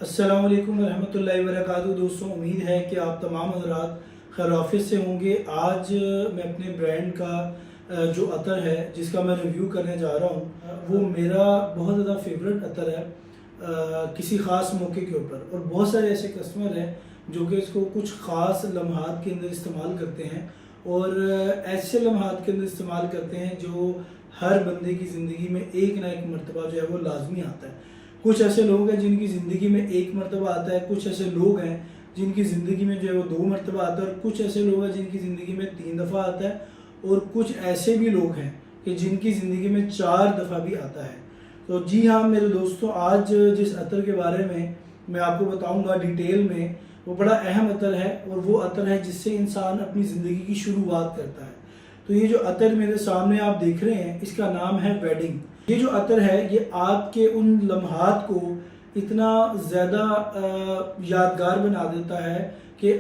अस्सलाम वालेकुम रहमतुल्लाहि व बरकातहू। दोस्तों, उम्मीद है कि आप तमाम हज़रात खैर से होंगे। आज मैं अपने ब्रांड का जो अतर है जिसका मैं रिव्यू करने जा रहा हूँ वो मेरा बहुत ज़्यादा फेवरेट अतर है किसी ख़ास मौके के ऊपर। और बहुत सारे ऐसे कस्टमर हैं जो कि इसको कुछ ख़ास लम्हात के अंदर इस्तेमाल करते हैं और ऐसे लम्हात के अंदर इस्तेमाल करते हैं जो हर बंदे की ज़िंदगी में एक ना एक मरतबा जो है वो लाजमी आता है। कुछ ऐसे लोग हैं जिनकी ज़िंदगी में एक मरतबा आता है, कुछ ऐसे लोग हैं जिनकी ज़िंदगी में जो है वो 2 मरतबा आता है, और कुछ ऐसे लोग हैं जिनकी ज़िंदगी में 3 दफ़ा आता है, और कुछ ऐसे भी लोग हैं कि जिनकी ज़िंदगी में 4 दफ़ा भी आता है। तो जी हाँ मेरे दोस्तों, आज जिस अतर के बारे में मैं आपको बताऊंगा डिटेल में, वो बड़ा अहम अतर है और वो अतर है जिससे इंसान अपनी ज़िंदगी की शुरुआत करता है। तो ये जो अतर मेरे सामने आप देख रहे हैं इसका नाम है वेडिंग। ये जो अतर है ये आपके उन लम्हात को इतना ज़्यादा यादगार बना देता है कि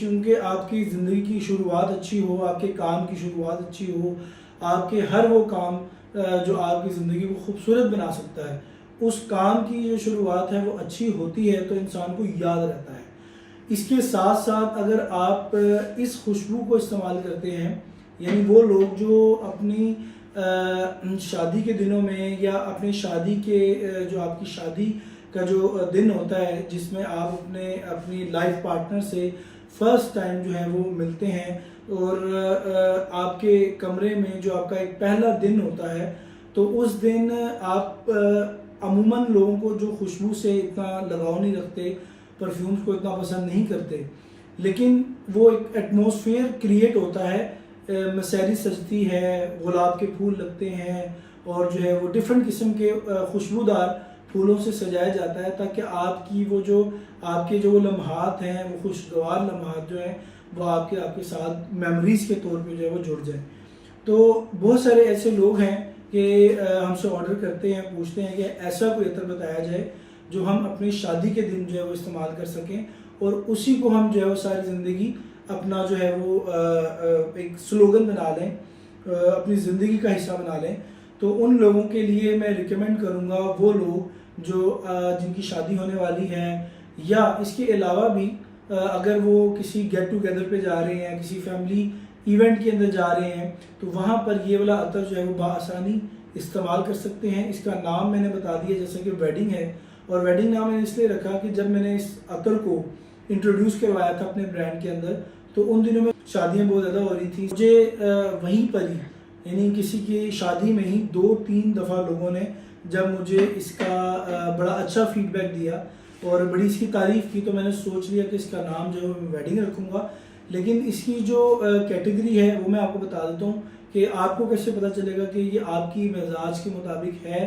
चूँकि आपकी ज़िंदगी की शुरुआत अच्छी हो, आपके काम की शुरुआत अच्छी हो, आपके हर वो काम जो आपकी ज़िंदगी को खूबसूरत बना सकता है, उस काम की जो शुरुआत है वो अच्छी होती है तो इंसान को याद रहता है। इसके साथ साथ अगर आप इस खुशबू को इस्तेमाल करते हैं, यानी वो लोग जो अपनी शादी के दिनों में या अपने शादी के जो आपकी शादी का जो दिन होता है जिसमें आप अपनी लाइफ पार्टनर से फर्स्ट टाइम जो है वो मिलते हैं और आपके कमरे में जो आपका एक पहला दिन होता है, तो उस दिन आप अमूमन लोगों को जो खुशबू से इतना लगाव नहीं रखते, परफ्यूम्स को इतना पसंद नहीं करते, लेकिन वो एक एटमॉस्फेयर क्रिएट होता है। मसहरी सजती है, गुलाब के फूल लगते हैं और जो है वो डिफरेंट किस्म के खुशबूदार फूलों से सजाया जाता है ताकि आपकी आपके जो लम्हात हैं वो खुशगवार लम्हात जो हैं वो आपके साथ मेमोरीज के तौर पे जो है वो जुड़ जाए। तो बहुत सारे ऐसे लोग हैं कि हमसे ऑर्डर करते हैं, पूछते हैं कि ऐसा कोई अतर बताया जाए जो हम अपनी शादी के दिन जो है वो इस्तेमाल कर सकें और उसी को हम जो है वो सारी ज़िंदगी अपना जो है वो एक स्लोगन बना लें, अपनी ज़िंदगी का हिस्सा बना लें। तो उन लोगों के लिए मैं रिकमेंड करूँगा वो लोग जो जिनकी शादी होने वाली है, या इसके अलावा भी अगर वो किसी गेट टुगेदर पे जा रहे हैं, किसी फैमिली इवेंट के अंदर जा रहे हैं, तो वहाँ पर ये वाला अतर जो है वो बआसानी इस्तेमाल कर सकते हैं। इसका नाम मैंने बता दिया जैसे कि वेडिंग है, और वेडिंग नाम मैंने इसलिए रखा कि जब मैंने इस अतर को इंट्रोड्यूस करवाया था अपने ब्रांड के अंदर, तो उन दिनों में शादियां बहुत ज़्यादा हो रही थी। मुझे वहीं पर ही यानी किसी की शादी में ही 2-3 दफ़ा लोगों ने जब मुझे इसका बड़ा अच्छा फीडबैक दिया और बड़ी इसकी तारीफ़ की, तो मैंने सोच लिया कि इसका नाम जो है मैं वेडिंग रखूँगा। लेकिन इसकी जो कैटेगरी है वो मैं आपको बता देता हूँ कि आपको कैसे पता चलेगा कि ये आपकी मिजाज के मुताबिक है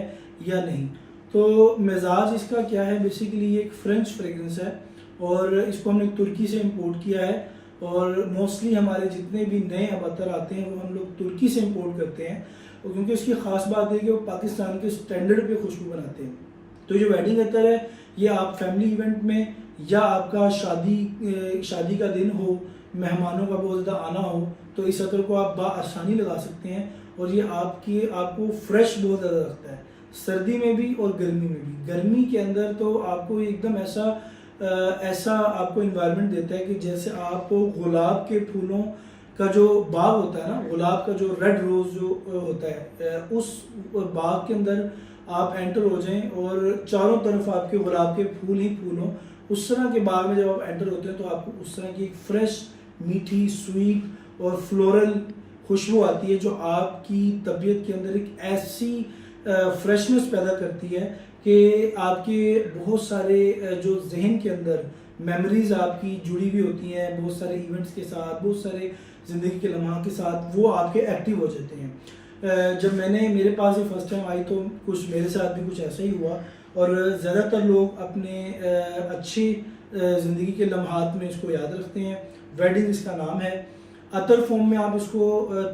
या नहीं। तो मिजाज इसका क्या है, बेसिकली ये एक फ्रेंच फ्रेगरेंस है और इसको हमने तुर्की से इंपोर्ट किया है, और मोस्टली हमारे जितने भी नए अब अतर आते हैं वो हम लोग तुर्की से इंपोर्ट करते हैं, और क्योंकि उसकी ख़ास बात है कि वो पाकिस्तान के स्टैंडर्ड पे खुशबू बनाते हैं। तो जो वेडिंग अतर है ये आप फैमिली इवेंट में या आपका शादी का दिन हो, मेहमानों का बहुत ज़्यादा आना हो, तो इस अतर को आप बआसानी लगा सकते हैं और ये आपको फ्रेश बहुत ज़्यादा रखता है, सर्दी में भी और गर्मी में भी। गर्मी के अंदर तो आपको एकदम ऐसा आपको इन्वायरमेंट देता है कि जैसे आप गुलाब के फूलों का जो बाग होता है ना, गुलाब का जो रेड रोज़ जो होता है, उस बाग के अंदर आप एंटर हो जाएं और चारों तरफ आपके गुलाब के फूल ही फूल हों। उस तरह के बाग में जब आप एंटर होते हैं तो आपको उस तरह की एक फ्रेश, मीठी, स्वीट और फ्लोरल खुशबू आती है जो आपकी तबीयत के अंदर एक ऐसी फ्रेशनेस पैदा करती है कि आपके बहुत सारे जो जहन के अंदर मेमोरीज आपकी जुड़ी हुई होती हैं बहुत सारे इवेंट्स के साथ, बहुत सारे ज़िंदगी के लम्हा के साथ, वो आपके एक्टिव हो जाते हैं। जब मेरे पास ये फर्स्ट टाइम आई तो कुछ मेरे साथ भी कुछ ऐसा ही हुआ, और ज़्यादातर लोग अपने अच्छी ज़िंदगी के लम्हात में इसको याद रखते हैं। वेडिंग इसका नाम है। अतर फॉर्म में आप इसको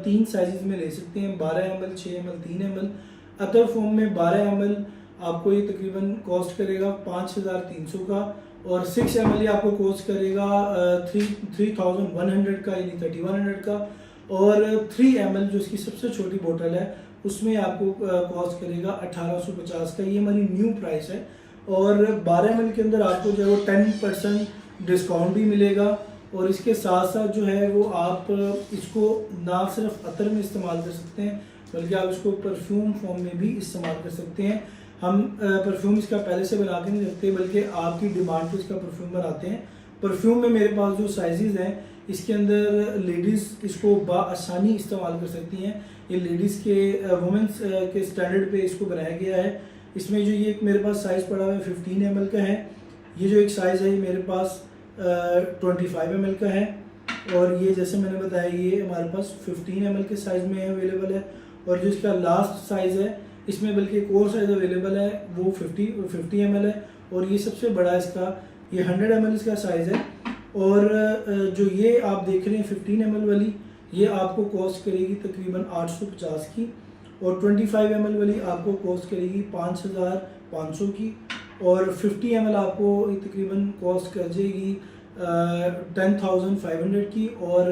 3 साइज़ में ले सकते हैं, 12 ml, 6 ml, 3 ml। अतर फॉर्म में 12 ml आपको ये तकरीबन कॉस्ट करेगा 5300 का, और 6 ml आपको कॉस्ट करेगा 3100 का, यानी 3100 का, और 3 ml जो इसकी सबसे छोटी बोतल है उसमें आपको कॉस्ट करेगा 1850 का। ये हमारी न्यू प्राइस है और 12 ml के अंदर आपको जो है वो 10% डिस्काउंट भी मिलेगा। और इसके साथ साथ जो है वो आप इसको ना सिर्फ अतर में इस्तेमाल कर सकते हैं बल्कि आप इसको परफ्यूम फॉर्म में भी इस्तेमाल कर सकते हैं। हम परफ्यूम इसका पहले से बना के नहीं रखते बल्कि आपकी डिमांड पर इसका परफ्यूम बनाते हैं। परफ्यूम में मेरे पास जो साइजेज़ हैं इसके अंदर लेडीज़ इसको बआसानी इस्तेमाल कर सकती हैं। ये लेडीज़ के वुमेंस के स्टैंडर्ड पे इसको बनाया गया है। इसमें जो ये मेरे पास साइज़ पड़ा हुआ है 15 ml का है। ये जो एक साइज़ है ये मेरे पास 25 ml का है। और ये जैसे मैंने बताया ये हमारे पास 15 ml के साइज़ में अवेलेबल है। और जो इसका लास्ट साइज़ है इसमें बल्कि एक और साइज़ अवेलेबल है वो 50 ml है। और ये सबसे बड़ा इसका ये 100 ml इसका साइज़ है। और जो ये आप देख रहे हैं 15 ml वाली ये आपको कॉस्ट करेगी तकरीबन 850 की। और 25 ml वाली आपको कॉस्ट करेगी 5500 की। और 50 ml आपको तकरीबन कॉस्ट कर जाएगी 10,500 की। और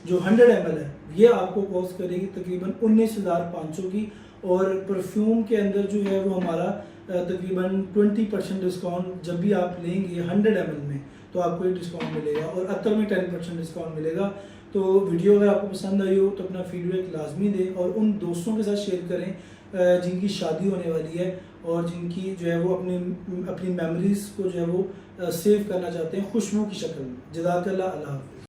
जो 100 ml है ये आपको कॉस्ट करेगी तकरीबन 19,500 की। और परफ्यूम के अंदर जो है वो हमारा तकरीबन 20% डिस्काउंट जब भी आप लेंगे 100 ml में तो आपको ये डिस्काउंट मिलेगा। और अतर में 10% डिस्काउंट मिलेगा। तो वीडियो अगर आपको पसंद आई हो तो अपना फीडबैक लाजमी दें और उन दोस्तों के साथ शेयर करें जिनकी शादी होने वाली है और जिनकी जो है वो अपनी मेमोरीज़ को जो है वो सेव करना चाहते हैं खुशबू की शक्ल में। जज़ाकल्लाह, अल्लाह हाफ़िज़।